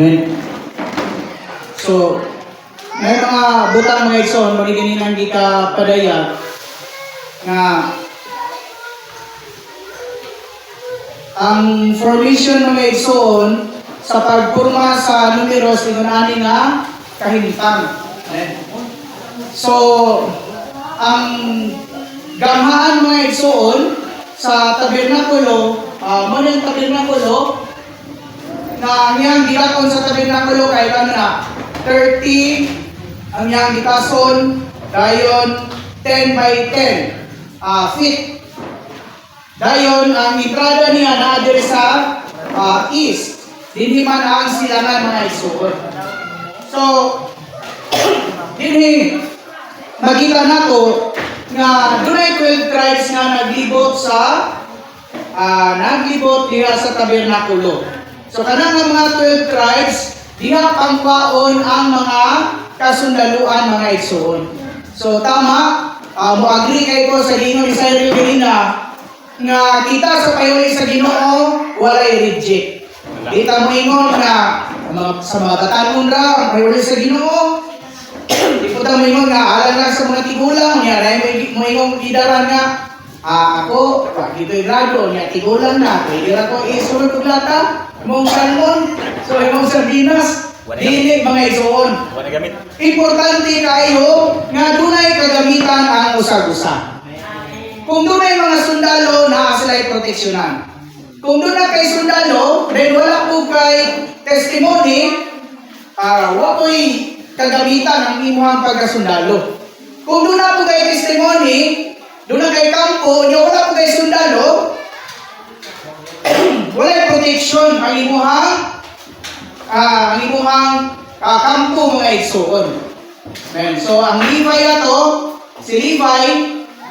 Men. So, may mga butang mga igsoon, magiganinang di ka padaya nga ang formation mga igsoon sa pagpurma sa numeros ingon nga kahimtang. So, ang gamhaan mga igsoon sa tabernakulo, manang tabernakulo na niyang gilakon sa tabernakulo kay ano na 30 ang niyang gitason dayon 10 by 10 feet. Dayon ang entrada niya na diri sa east. Dinhi man ang silangan mga igsoon. So dinhi makita nato nga dunay 12 tribes nga naglibot diha sa tabernakulo. So kanang mga 12 tribes diha pangpaon ang mga kasundaluan mga igsoon. So tama, mo-agree kay ko sa Ginoo ni Cyril kanina nga kita sa payuli sa Ginoo walay reject. Kita mo ingon na sa mga batanon ra ang payuli sa Ginoo. Di po ta mo ingon nga alang na sa mga tigulang nya dahil mo ingon gidaran nga ako dito'y grado nya tigulang na pwede ra ko isulod og lata imong salmon so imong sardinas dili mga igsoon. Importante kayo nga dunay kagamitan ang usag-usa. Kung dunay mga sundalo na sila'y proteksyonan. Kung dunay kay sundalo, then wala po kay testimony, wako'y kagamitan ang imuhang pagkasundalo. Kung dunay po kay testimony, dunay kay kampo, wala po kay sundalo, wala'y proteksyon ang imuhang kampo mga igsoon. So ang Levi na to, si Levi,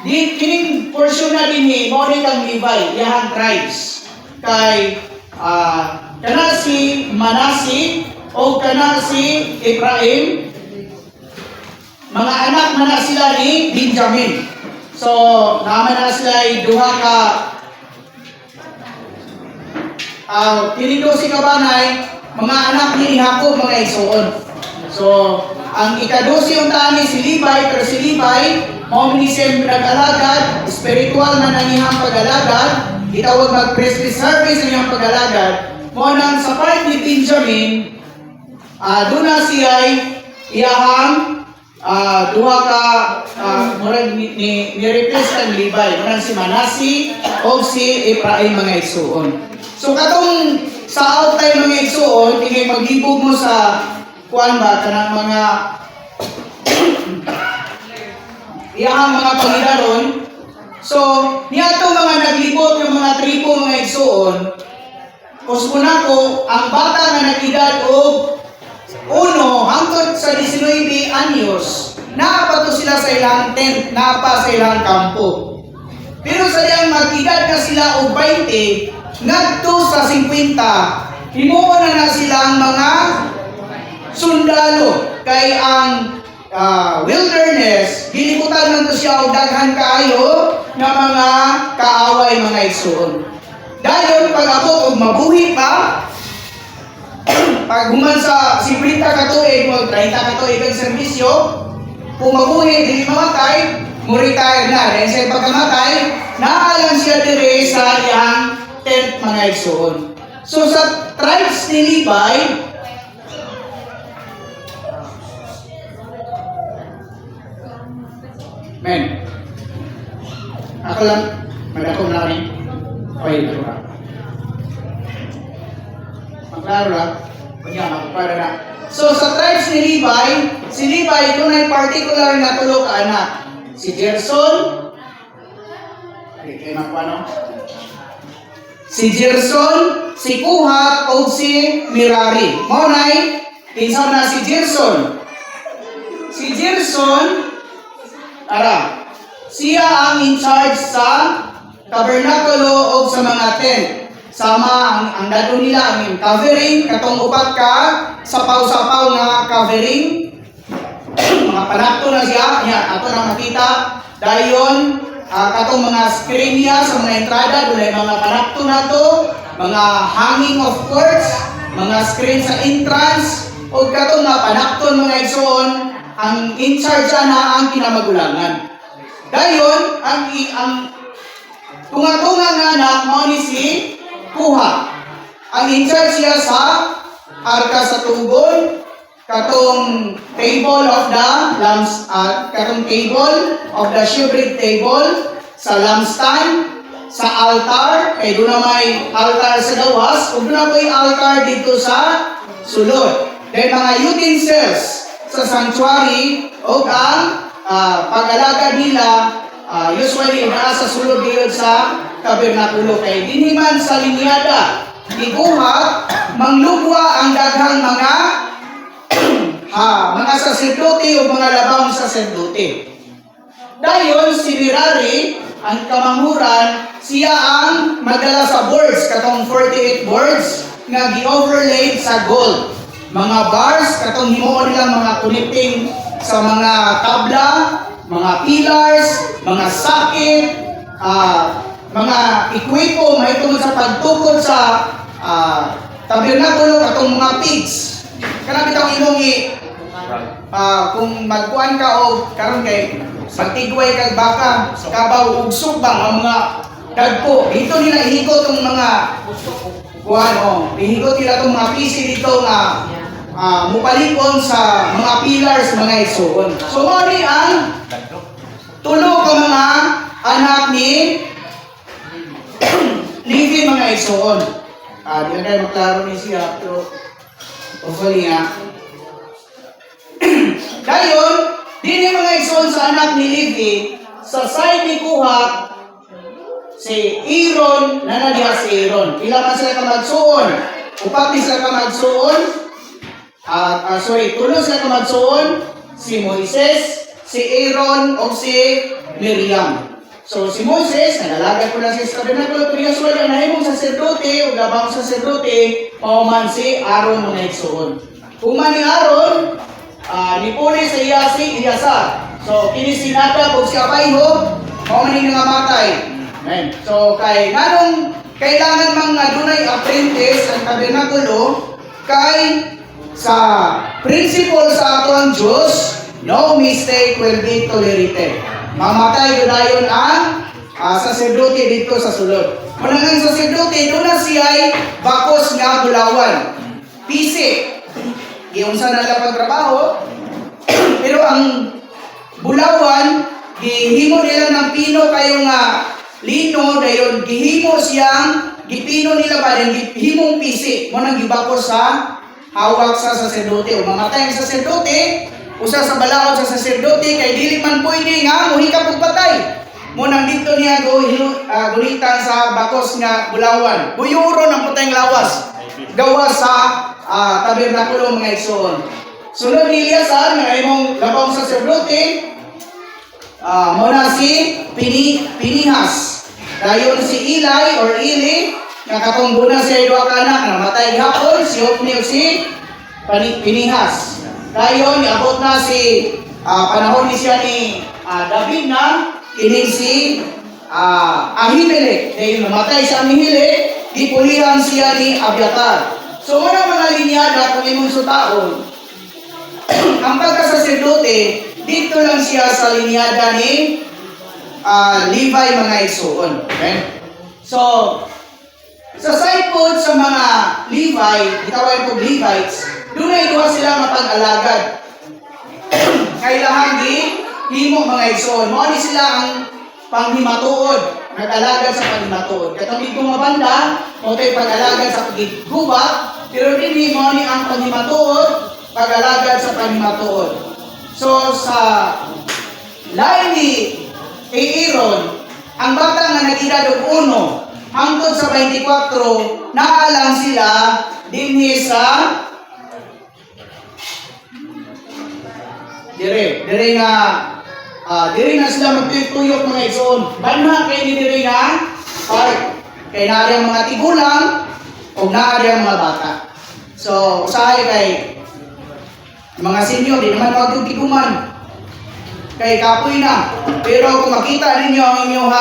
kining portion na din ni Monik ang Levi, yahang tribes. Kay kana si Manasi o kana si Ephraim, mga anak na sila ni Benjamin. So naman na sila duha ka si kabanay, mga anak ni Jacob mga igsoon. So ang ikadusi yung tani si Levi, pero si Levi mao ni siyempre nag-alagad, spiritual na nangihang pag-alagad, itawag mag-priestly service nangihang pag-alagad. Mo nang sa part ni Benjamin, doon na siya iyahang duha ka murag ni-replace kang Levi, murag si Manasi o si Ephraim mga igsoon. So katong sa outline mga igsoon, tingay maglibog mo sa kuan ba kanang mga iyang mga pangidaron. So niadto mga naglibot ng mga tribo mga igsoon, kusmuna ko ang bata nga nag-edad og 1 hangtod sa 19 anyos, napa to sila sa ilang tent, napa sa ilang kampo. Pero sa diyang mag-edad na sila og 20 ngadto sa 50, himuon na silang mga sundalo kay ang wilderness gilibutan man to siya og daghan kaayo nga mga kaaway mga igsoon. Dayon pag ako og mabuhi pa pag human sa 50 ka tuig mo 30 ka tuig ang serbisyo, kung mabuhi dili mamatay, mo retire na. Dahil sa pagkamatay, naalang siya dire sa iyang tent mga igsoon. So sa tribes ni Levi, men, ako lang, madako na rin. Okay, ito ka. Maklaro lang. Kanya, magpapara na. So sa tribes ni Levi, si Levi, ito na yung particular na tulo ka anak. Si Gerson, kaya magpano? Si Gerson, si Kuhat, o si Merari. Maunay, pinsan na si Gerson. Si Gerson, siya ang in charge sa tabernakulo o sa mga tent. Sama ang dado nila ang covering, katong upat ka, sapaw-sapaw na covering. Mga panakto na siya, yan, ato na makita. Dayon, katong mga screen niya sa mga entrada, doon ay mga panakto na to, mga hanging of cords, mga screen sa entrance, o katong nga panakton mga igsoon, ang in charge na ang kinamagulangan. Dayon, ang tunga-tunga nga anak mao ni si Kuha. Ang in charge siya sa arka sa tugon, katong table of the lamps, katong table of the shewbread table, sa lampstand, sa altar, kay doon na may altar sa gawas, ug doon na may altar dito sa sulod. Then mga utensils sa sanctuary, o ang pag-alaga nila, usually nasa sulod diyon sa tabernakulo. Kay dinhiman sa linyada, iguha, manglugwa ang daghang mga mga saserdote o mga labang saserdote. Dayon, si Merari, ang kamanghuran, siya ang magdala sa boards, katong 48 boards, nga gi-overlaid sa gold. Mga bars, katong himuon nilang mga connecting sa mga tabla, mga pillars, mga socket, mga ikwipo, mahitungod sa pagtukod sa tabernakulo, katong mga pigs. Kanang bitang imong kung magkuan ka o karon kay magtigway kag baka, kabaw ug sugbang ang mga dagko. Dito nila ihikot tong mga kuan ihikot nila tong mga pisi dito nga mupalikon sa mga pillars mga igsoon. So mao ni ang tulo ka mga anak ni Levi mga igsoon. Di na kayo maklaro ni siya pero hopefully dayon, din yung mga igsoon sa anak ni Levi, sa side ni Kuha, si Aaron, nanadiha si Aaron. Pila man sila ka magsuon? Upat ni sila ka magsuon. Tulo sila ka magsuon. Si Moises, si Aaron, o si Miriam. So, si Moises, nagalaga ko lang sa tabernakulo, pero usually ang nahimong saserdote, o labang saserdote, pauman si Aaron mga igsoon. Uma ni Aaron, nipuli sa iya si Ilyasar. So, kini si Nadab o si Abayho, paumaning nga matay. Amen. So, kay nanong kailangan mang adunay apprentice ang tabernakulo, kay sa principle sa ato ang Diyos, no mistake will be tolerated. Mamatay dayon ang saserdote dito sa sulod. Munang ang saserdote, doon na siya'y bakos nga bulawan. Pisi. Giunsa na lang pagtrabaho, pero ang bulawan, gihimo nila ng pino kayo nga lino, dayon gihimo siyang, gipino nila ba, gihimong pisi, mo nang gibakos sa hawak sa saserdote. O mamatay ang saserdote, usa sa balaod sa saserdote, kay dili man pwede nga, muhikap og patay. Mo nang dito niya gulitan sa bakos nga bulawan. Buyuron ang puteng lawas, gawas sa tabernakulo mga igsoon. Sunod ni Eliasar nga imong labang saserdote, muna si Pinihas. Dayon si Eli or Eli, nga katunggo na siya duha ka anak, namatay hapon, si Hopni o si Pinihas. Dayon iabot na si panahon ni siya ni David na kining si Ahimelech. Dayon namatay si Ahimelech, gipulihan siya ni Abiatar. So, mga linyada kung imong sutaon, ang pagkasaserdote, dito lang siya sa linyada ni Levi mga igsoon. Okay? So, sa side po sa mga Levi, itawag po Levites, doon na ituwa sila mapag-alagad. Kailangan himo mga igsoon. Mao ni sila ang panghimatuod, nag-alagad sa panghimatuod. Katong dito mga banda, o tayo pag-alagad sa pagigubat, pero din mo ni ang panghimatuod, pag-alagad sa panghimatuod. So, sa lain ni Aaron, ang bata nga nag-edad og 1 hangtod sa 24, naalang sila dinhi sa dire na sila magtuyok mga igsoon. Banha kay ni dire nga park. Kay naari ang mga tigulang o naari ang mga bata. So, usahay kay mga senior, di naman magtutiguman. Kay kapoy na. Pero kung makita ninyo ang inyong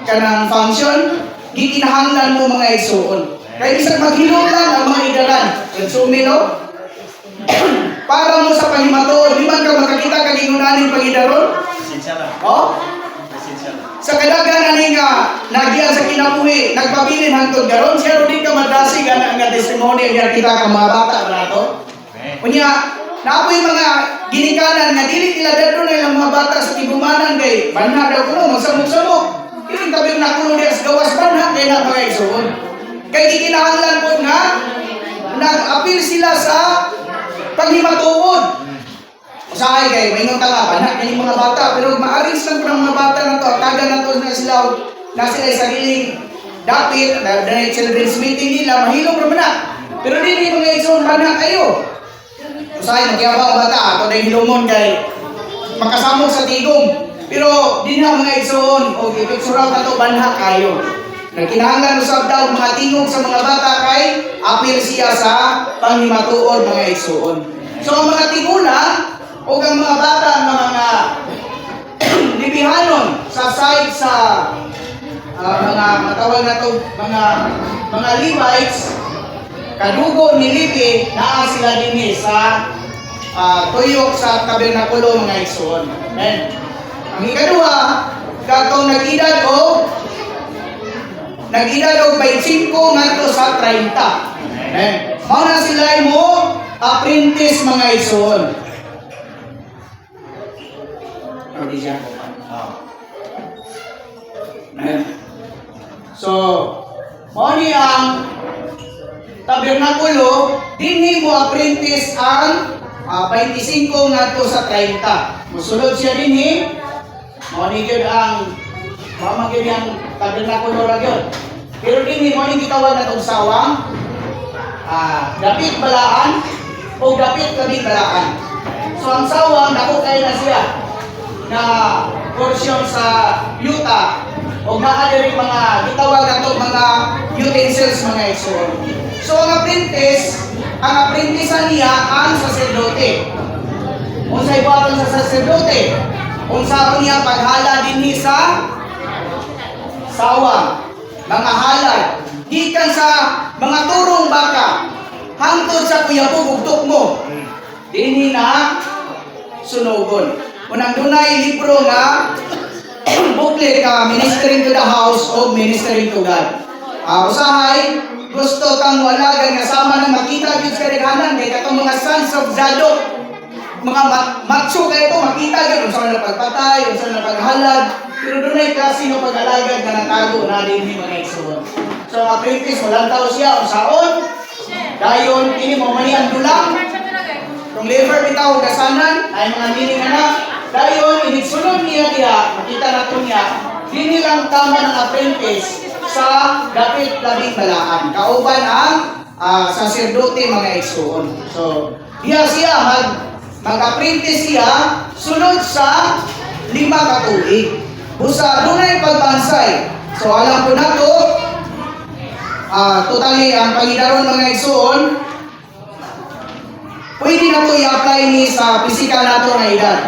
kanang function, gikinahanglan mo mga igsoon. Kaya isang maghilom lang ang mga idaran. Sumilo. Para mo sa panghimato, di man ka makakita kagingunanin pangidaron? Pasensya lang. Oh? Pasensya lang. Sa kadagan ani nga nagyan sa kinabuhi, nagpabilin hangtod garon, siya rin ka madasig ang nga testimony nga kita ka mga bata brato. Unya, napoy mga ginikanan nga dili nila dadto na ilang mga bata sa tigumanan kay banha daw kuno magsamok-samok. Ilang tabi na kuno diya sa gawas banha kay na mga igsoon. Kay gikinahanglan pod nga nag-appeal sila sa paghimatuod. Usahay kay may nung tanga banha kini mga bata pero maaring lang ng mga bata na to taga na to na sila sa giling dapit na children's meeting nila mahilom ra man na. Pero dili mga igsoon banha kayo. Usahay magyabang bata ato na hilumon kay makasamok sa tigom. Pero di na mga igsoon o ipiksuraw na to banha kayo. Nagkinahanglan usab daw mga tingog sa mga bata kay apil siya sa panghimatuod mga igsoon. So ang mga tiguna o ang mga bata na mga libihanon sa side sa mga matawag na to mga Levites kadugo ni Levi naa sila dinhi sa tuyok sa tabernakulo mga igsoon. Amen. Ang ikaduha katong nag-edad og 25 ngadto sa 30. Amen. Mao na sila mo apprentice mga igsoon. Hindi siya. Amen. So, mao ni ang tabernakulo, dinhi mo apprentice ang 25 ngadto sa 30. Mosulod siya dinhi. Mao ni gyud ang mamagid ang tabernakulo ra gyud. Pero dinhi mo ni gitawag na tong sawang dapit balaan o dapit labing balaan. So ang sawang dako kay na siya na portion sa yuta o naa diri mga gitawag nato mga utensils mga igsoon. So ang apprentice niya ang saserdote. Unsay buhaton sa saserdote? Unsa niya paghala dinhi sa sawang, mga halad, gikan sa mga turong baka hangtod sa kuyabog ug tukmo. Dinhi na sunugon. Unang dunay libro nga booklet ka Ministering to the House o Ministering to God. Usahay gusto kang walagan nga sama nang makita gyud sa reghanan kay katong mga sons of Zadok mga macho kayo to makita gyud unsa na pagpatay, unsa na paghalad, pero dunay klase nga pag-alagad nga natago na dinhi mga igsoon. So apprentice walang tao siya unsaon? Dayon kini mo mani ang dulang. Kung liver bitaw gasanan ay mga meaning ana. Dayon inigsunod niya diha makita nato niya dinhi lang tama ng apprentice sa dapit labing balaan. Kauban ang saserdote mga igsoon. So diha siya mag-apprentice siya sunod sa 5 ka tuig. Busa dunay pagbansay. So alam ko nato totally ang pangidaron mga igsoon pwede na to i-apply ni sa physical nato nga edad.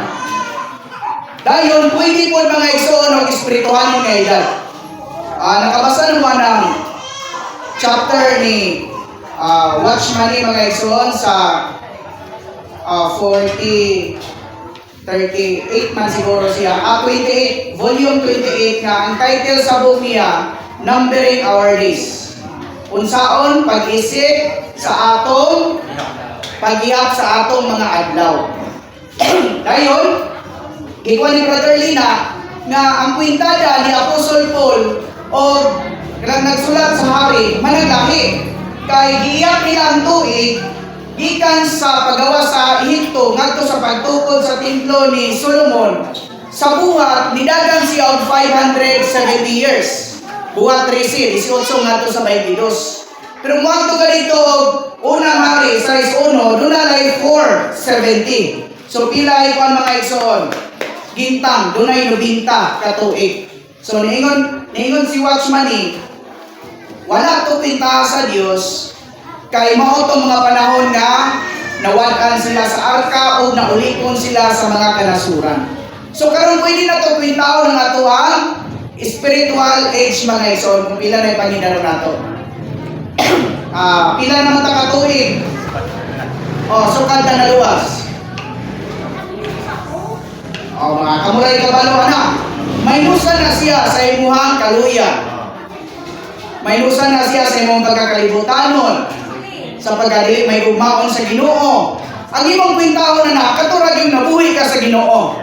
Dayon pwede po mga igsoon og espirituhan nga edad. Nakabasa naman ng chapter ni Watchman ni mga igsoon sa 38 man siguro siya. 28, volume 28 nga ang title sa book niya Numbering Our Days. Unsaon pag-isip sa atong pag-iap sa atong mga adlaw. Dayon, gikuha ni Brother Lina nga ang kwintada ni Apostle Paul o nagsulat sa hari managlahi kay giiyak nila ang tuig gikan sa paggawa sa Ehipto ngadto sa pagtukod sa templo ni Solomon. Sa buhat nidagan siya og 570 years. Buhat 13 18 ngadto sa 22. Pero muadto kadto og unang hari sa 1 dunay 470. So pila ay kuan mga igsoon? Gintang dunay 90 ka tuig. So ningon si Watchman ni wala to pinta sa Dios kay mao tong mga panahon nga nawad-an sila sa arka o naulikon sila sa mga kanasuran. So karon pwede na to pintaon ng ato ang spiritual age mga igsoon kung pila na pangindaron nato. Pila naman ta katuig? Sukad na naluwas. Mga kamuray kabalo na. Maynusan na siya sa imuhang kaluya. Maynusan na siya sa imong pagkakalibutanon. Sa pagkadili may gugmaon sa Ginoo. Ang imong kwintahon na katurag yung nabuhi ka sa Ginoo.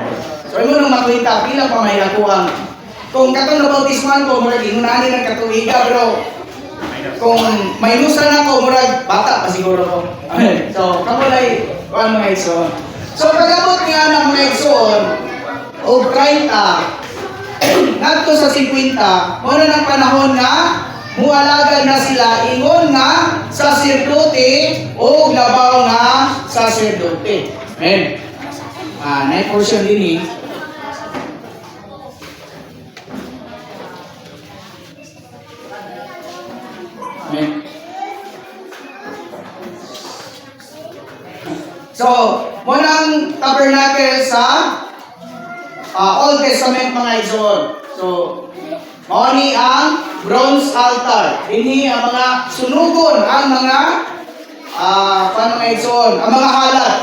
So imo nang makwinta pila pa may nakuha. Kung katong nabautisman ko murag inunahan ng katuiga, pero kung maynusan ako murag bata pa siguro ko. So kamulay kuan mga igsoon. So pagabot nga ng mga igsoon o 30 ngadto sa 50 mo na ng panahon nga mualaga na sila ingon nga saserdote o labaw nga saserdote. Amen. Na portion din Amen. So, munang tabernacle sa Old Testament mga igsoon. So, mao ni ang bronze altar. Ini ang mga sunugon, ang mga paano mga igsoon, ang mga halat.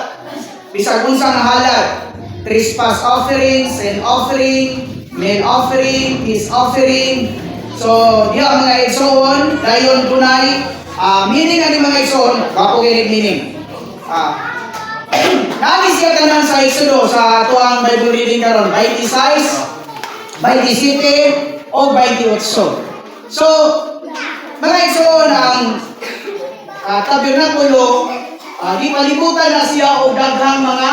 Bisag unsang halat. Trespass offering, sin offering, meal offering, peace offering. So, diya mga igsoon, dayon dunay meaning ani mga igsoon, bago kinig meaning. Nagis siya tanan sa Exodo sa tuang Bible reading karon 26, 27 o 28. So, mga igsoon ang tabernakulo, di palibutan na siya og daghang mga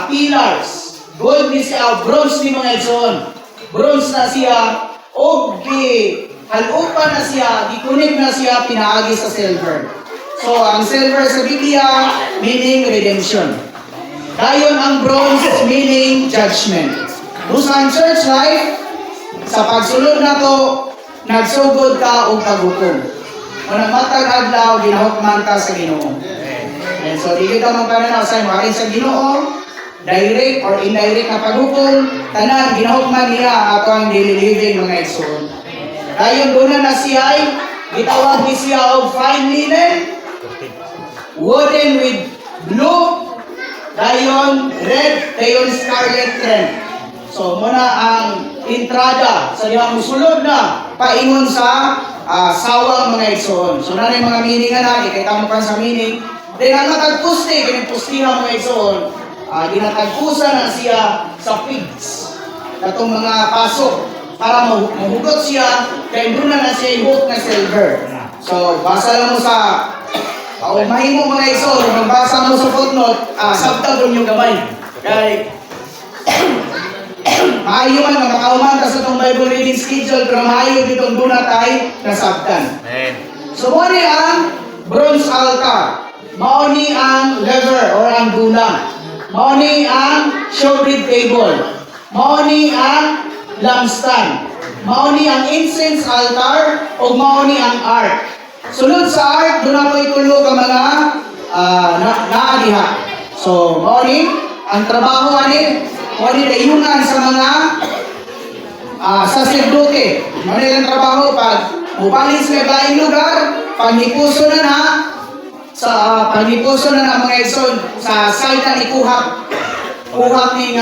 pillars. Gold ni siya, bronze ni mga igsoon. Bronze na siya og halupan na siya, gikunig na siya pinaagi sa silver. So, ang silver sa Biblia, meaning redemption. Dayon ang bronze, meaning judgment. Busang church life, sa pagsulod na to, nagsugod ka o paghukom. Unang matag adlaw, ginahukman ka sa Ginoo. And so, di kita magpananaw sa maaaring sa Ginoo, direct or indirect na paghukom, tanan, ginahukman niya ato ang daily living mga igsoon. Dayon doon na siya ay, gitawag ni siya og fine linen, wooden with blue, dayon red, dayon scarlet trend. So muna ang entrada sa iyang musulod na paingon sa sawang mga igsoon. So nanay mga meaning na ikita mo pa sa meaning. Then ang matagpuste, kinimpustihan mga igsoon, ginatagpusan na siya sa pigs. Katong mga pasok para mahugot siya, kaya doon na siya ihot na silver. So basa lang mo sa mahimo mga igsoon, magbasa mo sa footnote, sabta yung gamay. Kaya maayo man makauman ka sa itong Bible reading schedule, pero maayo ditong duna tayo nasabtan. So mo ni ang bronze altar, mao ni ang lever or ang dulang, mao ni ang showbread table, mao ni ang lampstand, mao ni ang incense altar, o mao ni ang ark. Sunod sa ark, doon ako itulog ang mga naadiha. So, mao ni ang trabaho ani, mao ni dayunan sa mga saserdote. Mao ni ang trabaho pag mubalin sa laing lugar, panghipuso na mga igsoon sa site na ikuhak ni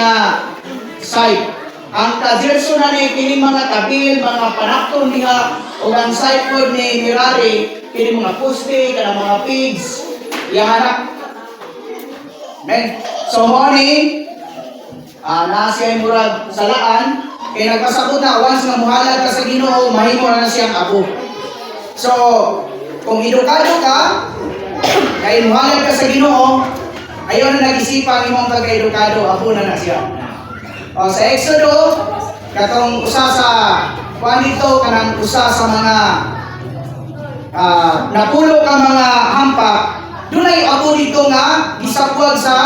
site. Ang kajerso na ni piling mga tabil, mga panakton niya, o ang site po ni Mirari, piling mga poste, kanang mga pigs, yahanak. Amen. So morning, siya murag salaan, kaya nagpasabot na, once na muhalad ka sa Ginoo, mahimo na siyang abo. So, kung edukado ka, kaya muhalad ka sa Ginoo, ayaw na nag-isipan imong pagka-edukado, abo na siya. Sa Exodo, katong usa sa dito kanang usa sa mga napulo ka mga hampa, dunay abo dito nga gisapwag sa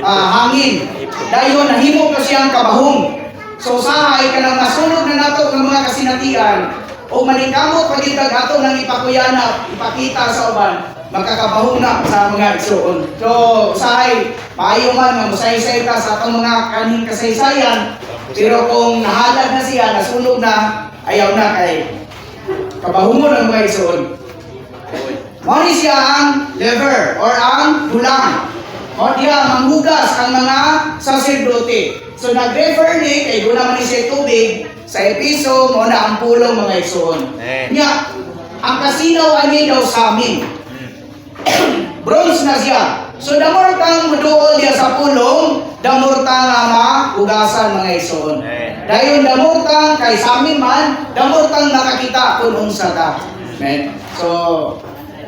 hangin. Dayon nahimo ka siyang kabahong. So sahay kanang nasunod na nato ng mga kasinatian o maningkamot pagitag ato nang ipakuyana, ipakita sa uban, magkakabahong na sa mga igsoon. So, sahay, maayo man nga musay-say ka sa atong mga kaning kasaysayan, pero kung nahalad na siya, nasunog na, ayaw na kay kabahumon ang mga igsoon. Mao ni siya ang lever or ang dulang. O diya manghugas ang mga saserdote. So nag-refer ni kay dulang man ni siya tubig sa episo mo na ang pulong mga igsoon. Nya ang kasinaw ani daw sa amin. Bronze na siya. So damor kang muduol diya sa pulong, damor kang mahugasan mga igsoon. Dayon damor kang kay sa amin man, damor kang nakakita kun unsa ta. Amen. So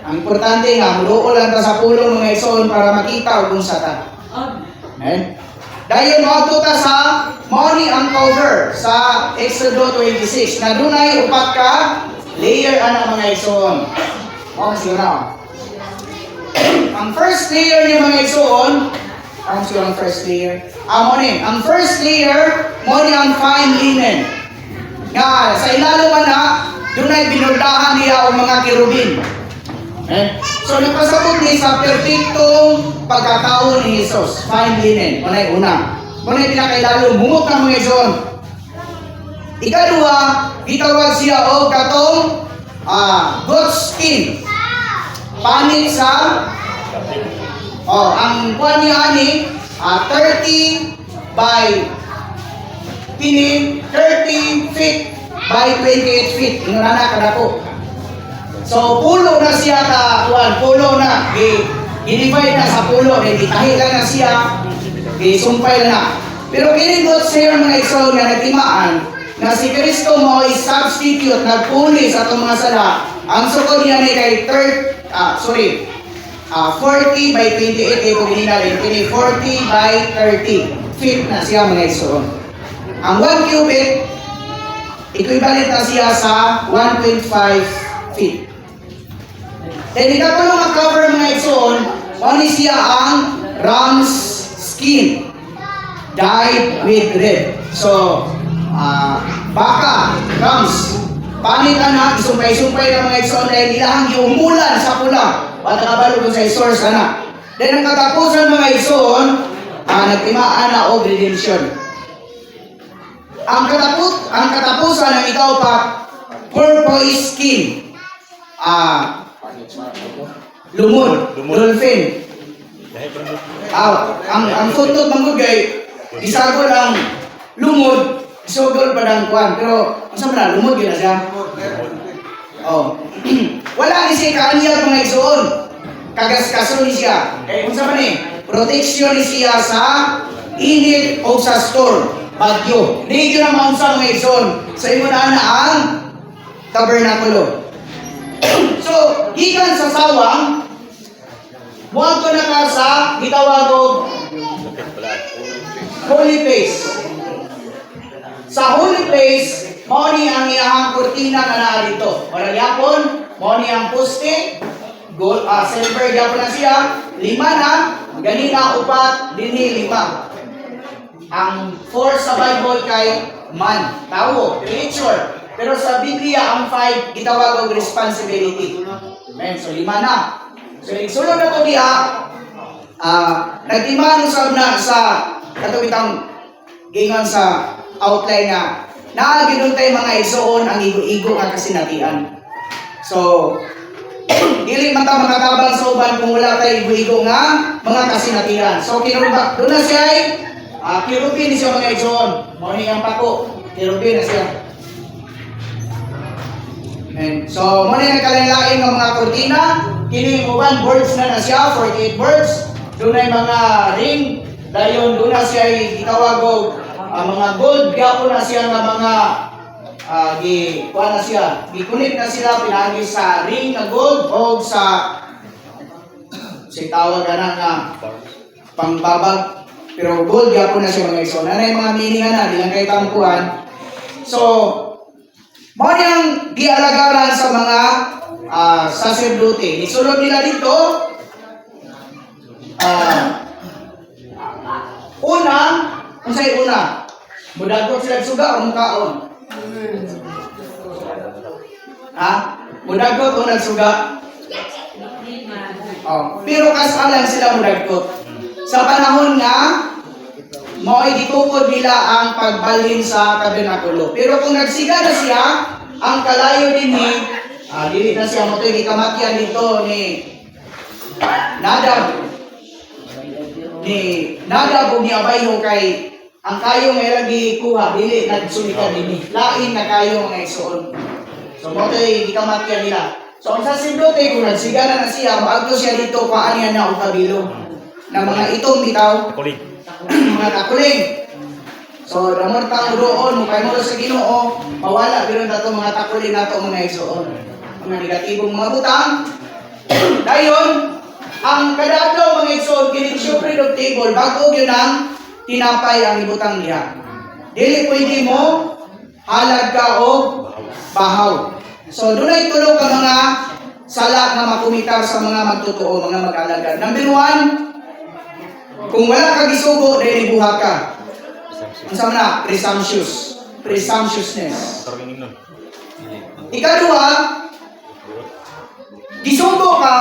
ang importante nga, muduol lang ta sa pulong mga igsoon para makita kung sa ta. Amen. Dahil mauto ta sa money ang cover sa Exodo 26 na dunay upat ka layer ana mga igsoon. Okay, sige na. Ang first layer niya mga igsoon, ang first layer. Ang first layer, money ang fine linen. Nga, sa ilalim na, dunay binurdahan niya ang mga kirubin. So nagpasabot ni sa perpektong pagkatao ni Jesus, fine linen, unay una. Unay pinakailalo, mumok ng mga igsoon. Ikaduha, gitawag siya o katong goat skin. Panit sa ang kuan niya ani 30 by 30 feet by 28 feet. Ingon na kadako. So pulo na siya ka kuan, pulo na i-divide na sa pulo, itahi lang na siya, isumpay na. Pero kini God share mga igsoon nga nagtimaan na si Kristo mo is substitute nagpuli sa atong mga sala. Ang sukod niya ni kay 40 by 28 kay kuminalin, kini 40 by 30 feet na siya mga igsoon. Ang 1 cubit equivalent na siya sa 1.5 feet. Then ikatulong ang cover mga igsoon, oni siya ang ram's skin dyed with red. So, baka, rams, panitan na, isumpay-sumpay ng mga igsoon dahil ilahang iumulan sa pula. Bata kabalo sa source na. Then ang katapusan mga igsoon, nagtimaan na o redemption. Ang katapusan ng ikaw pa, purple skin. Lumod, dolphin. Ang footnote ng gugay, isagol ang lumod, isagol pa ng kwan. Pero, saan na, lumod yun na siya? Wala ni siya kaanyag mga igsoon. Kagas-kaso ni siya. Kaya kung saan ni, protection ni siya sa init o sa storm, bagyo. Hindi yun ang maunsa mga igsoon. Sa imo na ang tabernakulo. So, gikan sa sawang, buwan ko na ka sa gitawag og holy place. Sa holy place, mao ni ang iyahang kurtina nga naa dito. Wala yapon, mao ni ang poste, gold, silver yapon na siya, 5 na, ganina upat, dinhi 5. Ang 4 sa Bible kay man, tao, creature. Pero sa Biblia, ang 5, gitawag og responsibility. Amen. So, 5 na. So, nagsulod na ito diha, nagtiman usab na sa katubitang gingon sa outline nga, naaginuntay mga igsoon ang igo-igo nga kasinatian. So, dili man ta makatabang sa uban kung wala tayo igo-igo nga mga kasinatian. So, kinurubak, doon na siya ay, kirupin siya mga igsoon. Mao ni ang pako, kirupin na siya. Amen. So, muna yung kalain-lain ng mga kurtina. Kini uban, birds na siya, 48 birds. Doon ay mga ring. Dayon, doon na siya itawag o mga gold. Gapo na siya ng mga kuha na siya. Gikunit na sila, pinagi sa ring na gold o sa tawag na nga pangbabag. Pero gold, gapo na siya mga iso. Nanay mga meaning na, di lang kayo tampuan. So, mao niyang gialagaran sa mga saserdote. Isulod nila dito, una, unsay una? Mudagot sila suga o mukaon? Mudagot o nagsuga? Pero kasalan sila mudagot. Sa panahon nga, mao'y gitukod nila ang pagbalhin sa tabernakulo. Pero kung nagsiga na siya, ang kalayo din ni Dili na siya mo ito, ikamatyan dito ni Nadab. Ni Nadab o ni Abayho kay ang kayo may lagi kuha, dili nagsulitan din. Lain na kayo mga igsoon. So mo ito, ikamatyan nila. So ang saserdote, kung nagsigana na siya, maagto siya dito, paan niya na utabilo. Na mga itong bitaw, mga takuling. So, damor tayo doon, mukay mo sa Ginoo, mawala, pero na mga takuling na ito mga igsoon. Mga negatibong mga butang. Dayon, ang kadadlaw mga igsoon, kinisyo bread of table, bago yun ang tinapay ang ibutang niya. Dili pwede mo, halag ka o bahaw. So, doon ay tulog ang mga sala na makumita sa mga magtotoo, mga mag-alagad. Number 1, kung wala kang isugo, dahil ibuha ka. Ang sama na, presumptuousness. Ikadua, gisugo ka,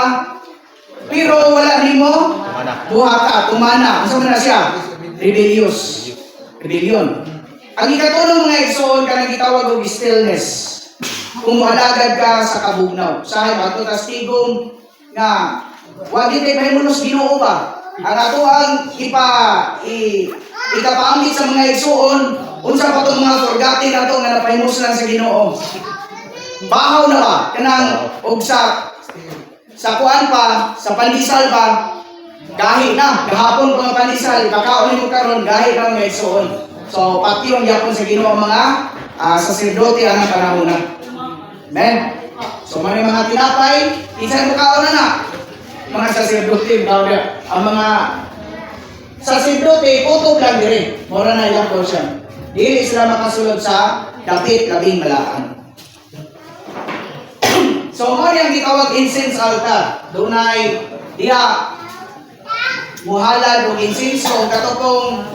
pero wala rin mo, buha ka, tumana. Ang sama na siya, rebellion. Ang ikatulong mga igsoon, kanang gitawag og stillness. Kung alagad ka sa kabugnaw. Sahay, ato tastigong nga, wag ito mahimunos Ginoo ba? Ang ato ang ikapaambit sa mga igsoon, unsa pa itong mga forgotten ato nga napahimus lang sa Ginoo. Bahaw na ba? Kanang, og sa kuan pa, sa pandisal pa, gahi na, gahapon pa nga pandisal, ipakaon mo karon gahi na mga igsoon. So, pati yung yapon sa Ginoo mga saserdote ang panahon na. Amen. So, may mga tinapay, isang mukhaon na. Mga saserdote, ang mga saserdote, kutob lang dire. Mora na ilang portion. Dili sila makasulod sa dapit, labing malaan. So, mo yung gitawag incense altar. Doon ay diha muhalad o incense. So, katokong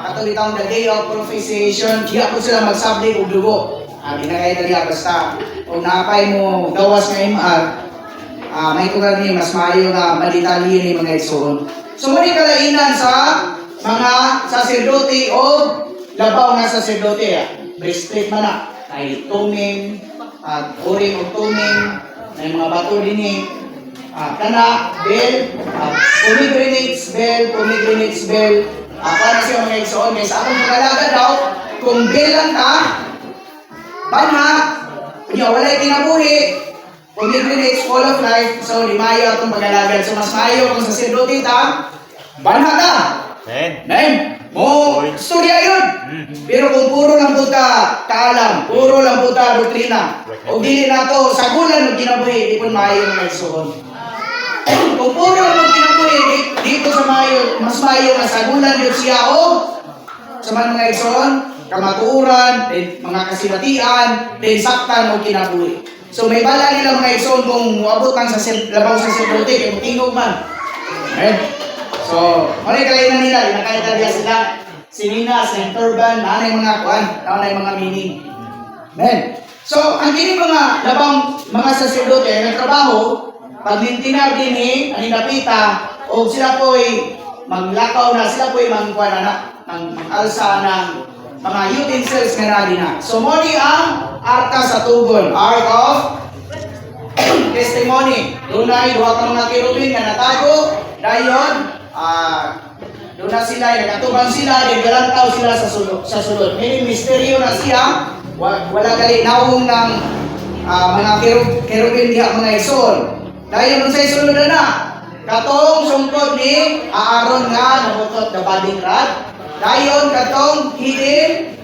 katulitang the day of propitiation, diha po sila magsabli o dugo. Di na kayo naliya, basta kung napay mo gawas ng MR, may tugal niya, mas maayo na malitalin ni mga igsoon. So, muli kalainan sa mga saserdote o labaw na saserdote. Breastplate man na, ay tuming, uring o tuming, may mga bato din kana, bell, pomegranates bell, para siya mga igsoon. May sa akong magalaga daw, kung bell lang ka, banha, kunya walay kinabuhi, pomegranates full of life, so limayo atong pag-alagad. So mas maayo kung saserdote ta, banha ka. Amen. Mo, storya yun. Pero kung puro lang po ta kaalam, puro lang po ta doktrina, o dili na to, sagulan mo kinabuhi, di po maayo ng igsoon. Kung puro lang kinabuhi, dito sa maayo, mas maayo na sagulan yun siya o sa mga igsoon, kamatuuran, mga kasinatian, saktan o kinabuhi. So may bala nila mga igsoon kung muabot ang labaw sa saserdote, kaya mutingog man. Amen. So, maray kalainan nila, inakaya talaga sila, sininas, ng turban, nanay mga kuan, nanay mga meaning. Amen. So, ang kini mga labang mga saserdote, nagtrabaho, paglintinar din aninapita, o sila po'y maglakaw na, sila po'y magkuan na, alsa ng mga utensils nga nadi na. So, moni ang arka sa tugon, Ark of Testimony. Doon ay duha ka mga kerubin nga natago, dayon, doon na sila, nakatubang sila, galantaw sila sa sulod. Meaning, misteryo na siya, wala gali naong ng mga kerubin diha mga igsoon. Dayon, sa isulod na, katong sungkod ni Aaron nga, nabutot na bading rod, dayon katong hidden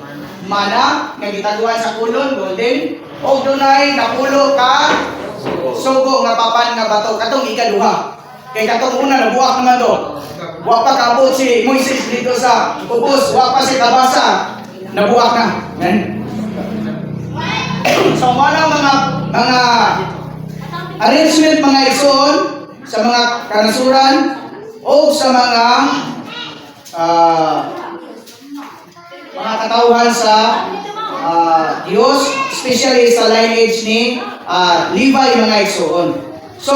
mana nga gitaguan sa kulon golden o dunay napulo ka sugo nga papan nga bato katong ikaduha kay katong una nabuak naman to wa pa kabot si Moises dito sa ubos wa pa si Tabasa nabuak na men. So mga arrangement mga igsoon sa mga kanasuran o sa mga mga katauhan sa Diyos, especially sa lineage ni Levi mga igsoon. So,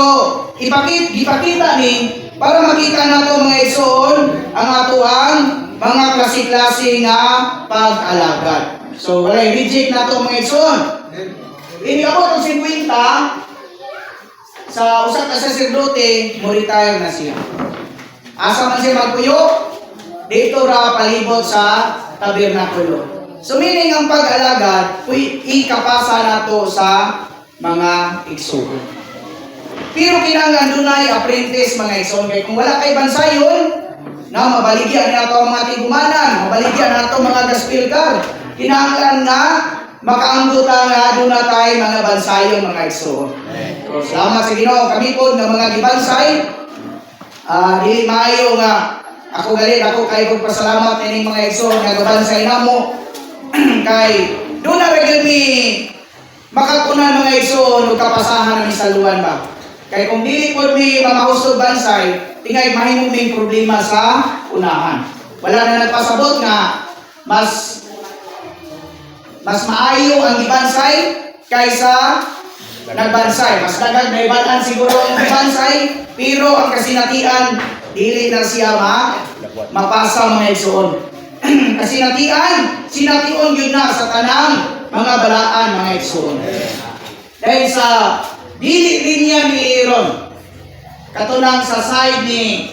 ipakita ni para makita nato mga igsoon ang atuang mga klase-klase nga pag-alagad. So, walay reject nato mga igsoon. Iniabot ang 50 sa usa ka saserdote, mo retire na siya. Asa man siya magpuyo? Dito ra palibot sa tabernakulo. So meaning ang pag-alagad, ikapasa nato sa mga igsoon. Pero kinahanglan dunay apprentice mga igsoon kay kung wala kay bansayon, na mabaligyan nato ang mga tigumanan, mabaligyan nato mga gospel car. Kinahanglan na makaangguta nga doon na tayo mga bansayon mga igsoon. So, salamat sa Ginoo kami po ng mga gibansay. Dili maayo nga ako galit ako kay kog pasalamat ining mga igsoon nga gibansay namo. Kay doon na rin mi makakunan mga igsoon ug kapasahan ng isaluan ba. Kay kung dili po mi mamahusog bansay, tingay mahimo ming problema sa unahan. Wala na nagpasabot nga mas maayo ang gibansay kaysa nagbansay. Mas dagag na ibanan siguro ang gibansay, pero ang kasinatian dili na siya mapasa mga igsoon. Sination yun na sa tanang mga balaan mga igsoon. Dahil sa dili linya ni Aaron, katunang sa side ni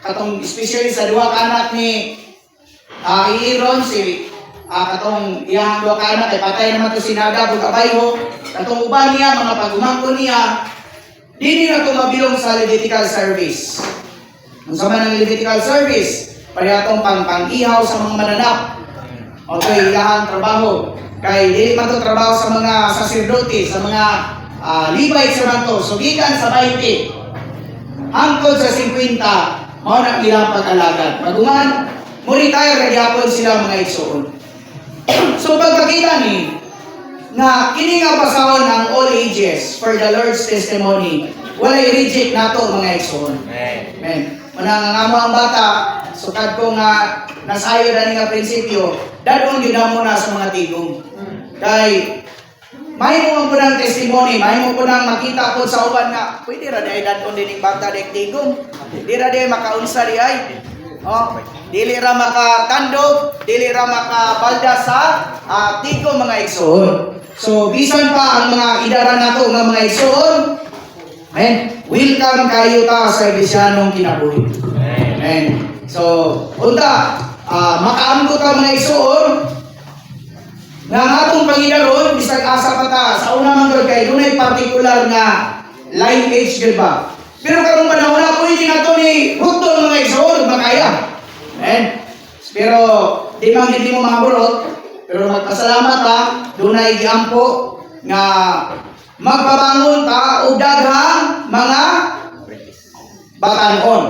katong especially sa duha ka anak ni Aaron, si katong iyang duha ka anak kay patay naman to si Nadab ug Abiho, katong uban niya mga pagumangkon niya dili na to mabilong sa Levitical service. Unsa man ang Levitical service? Parehong pang-ihaw sa mga mananap. Okay, ilahang trabaho. Kay dili man to trabaho sa mga saserdote, sa mga Levite sa man to. So gikan sa 20 hangtod sa 50 mao na ilang pag-alagad. Magungan mo retire ra gyapon sila mga igsoon. So pagkakita ni na kini nga pasahon ang all ages for the Lord's testimony, walay reject nato mga igsoon. Amen. Manangangamo ang bata, sukad ko nga nasayo na nga prinsipyo, dadong yun mo na sa mga tigong. Kay, mahimo po ng testimony, mahimo po ng makita po sa uban nga, pwede ra dahil dadong din yung bata dahil tigong. Di ra dahil makaunsa di ay. Dili ra makatandog, dili ra makabalda sa tigong mga igsoon. So, bisan pa ang mga idara nato nga mga igsoon, welcome kayo ta sa Salesianong kinabuhi. Amen. So, unta, makaamgo ta mga igsoon nga atong Panginoon bisag asa pa ta sa una man gud kay dunay particular nga lineage gud ba. Pero karong panahon na pwede nato ni hutol mga igsoon makaya. Amen. Pero di man gid mo mahaburot, pero magpasalamat ta dunay giampo nga magpabangon ta og daghang mga batanon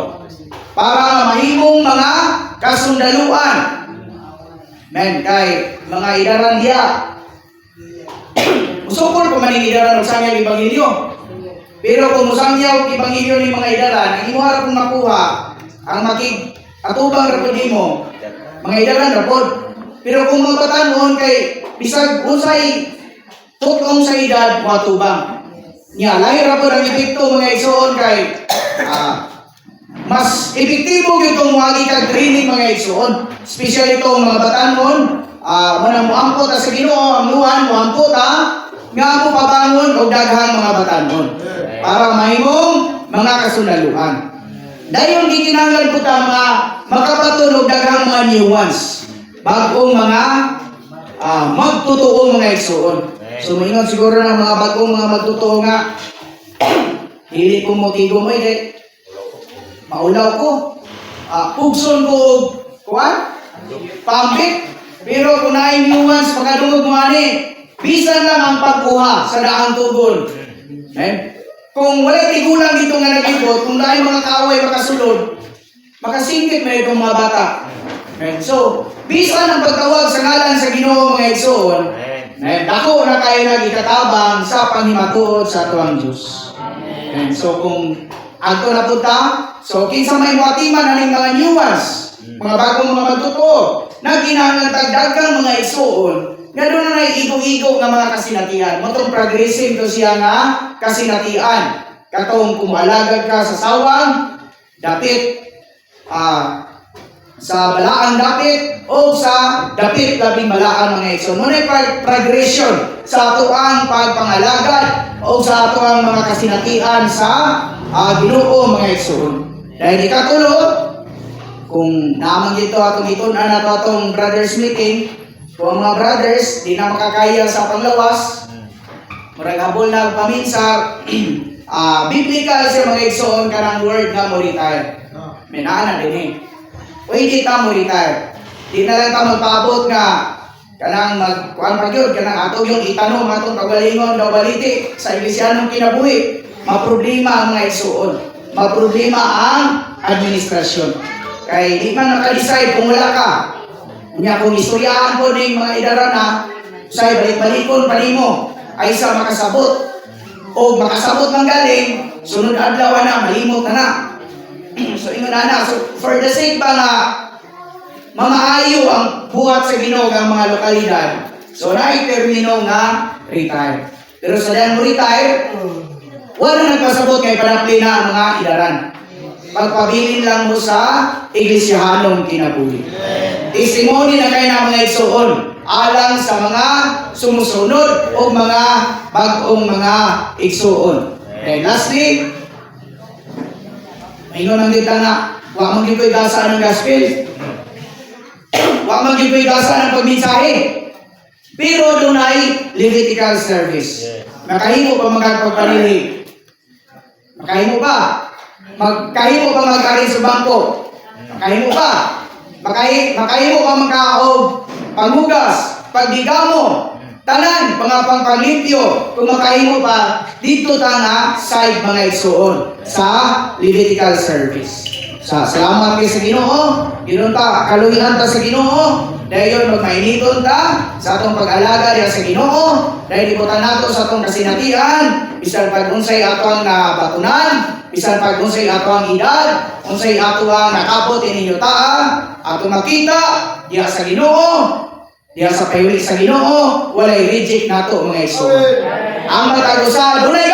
para mahimong mga kasundaluan. Men kay mga idaran diya. Musukol pa man idaran og sangyaw ebanghelyo. Pero kung musangyaw ebanghelyo ni mga idaran, ang imo harap makuha ang atubang ra pud nimo. Mga idaran ra pud. Pero kung magpatanon kay bisag unsay tutong sa edad matubang. Nya lahi ra pud ang epekto mga igsoon kay mas epektibo gyud tong wagi kag training mga igsoon. Especially itong mga batanon, manang moangkot sa Ginoo ang luhan moangkot nga mo pabangon og daghang mga batanon para mahimong mga kasunaluhan. Dayon gikinahanglan ko ta mga makabaton og daghang mga nuance bagong mga magtotoo mga igsoon. So maingon siguro ng mga bagong mga magtotoo nga dili ko mo tigom ay maulaw ko. Pugson ko kuan pambit. Pero kung naay nuance makadungog mo ani, bisan lang ang pagkuha sa daang tugon. Kung wala tigulang dito nga nagibot, kung naay mga kaaway makasulod, makasingkit na itong mga bata. So, bisan ang pagtawag sa ngalan sa Ginoo mga igsoon, dako na kayo nagikatabang sa panghimatuod sa tuwang Diyos. So, kung ato na punta, so kinsa may muatiman aning mga nuance, mga bagong mga magtotoo, na kinahanglan daghang mga igsoon, nga doon na igo-igo nga mga kasinatian. Matong progressive to siya nga kasinatian. Katong kung alagad ka sa sawang, dapit sa balaang dapit o sa dapit labing balaan mga igsoon. Muna progression sa atuang pagpangalagad o sa atuang mga kasinatian sa Ginoo mga igsoon. Dahil ikatulo, kung naman dito atong itunan na atong brothers meeting, kung ang mga brothers di na makakaya sa panglawas, murag habol na paminsa, biblical sa mga igsoon kanang word nga mo retire. May naana din eh. Pwede ta mo retire. Di na lang ta magpaabot nga kanang magkuhan pa yun, kanang ato yung itanong atong pagalingon daw baliti sa iglesianong kinabuhi. Maproblema ang mga igsoon. Maproblema ang administrasyon. Kay di man naka-decide kung wala ka. Kunya kung istoryahan po ng mga idarana, say balik-balikon pa nimo ay sa makasabot. O makasabot man galing, sunod adlaw na malimot na. So ingon na. So for the sake ba nga mamaayo ang buhat sa Ginoo ang mga lokalidad. So naay termino nga retire. Pero sa diyan mo retire, wala nagpasabot kay panapli na ang mga idaran. Pagpabilin lang mo sa iglesyahanong kinabuhi. Testimony na kayo na mga igsoon alang sa mga sumusunod o mga bagong mga igsoon. And lastly, ingon ang kita na wa man gyud koy gasa ng gospel. Wa man gyud koy gasa ng pagmensahe. Pero dunay Levitical service. Makahimo pa magpagpanilig. Makahimo pa. Makahimo pa mag-ari sa bangko. Makahimo pa. Makahimo pa magkaog, panghugas, pagdigamo, tanan, pangpanglimpyo. Kung makahimo pa, dito ta nga side mga igsoon sa Levitical service. Salamat kay sa Ginoo. Ginon ta kaluhian ta sa Ginoo. Dayon magmainiton ta sa atong pag-alaga diha sa Ginoo. Dahil ibutan nato sa atong kasinatian, bisan pag unsay ato ang nabatunan, bisan pag unsay ato ang edad, unsay ato ang nakabot ininyo ta, ato makita diha sa Ginoo, diha sa paywili sa Ginoo, walay reject nato mga igsoon. Ang matag usa dunay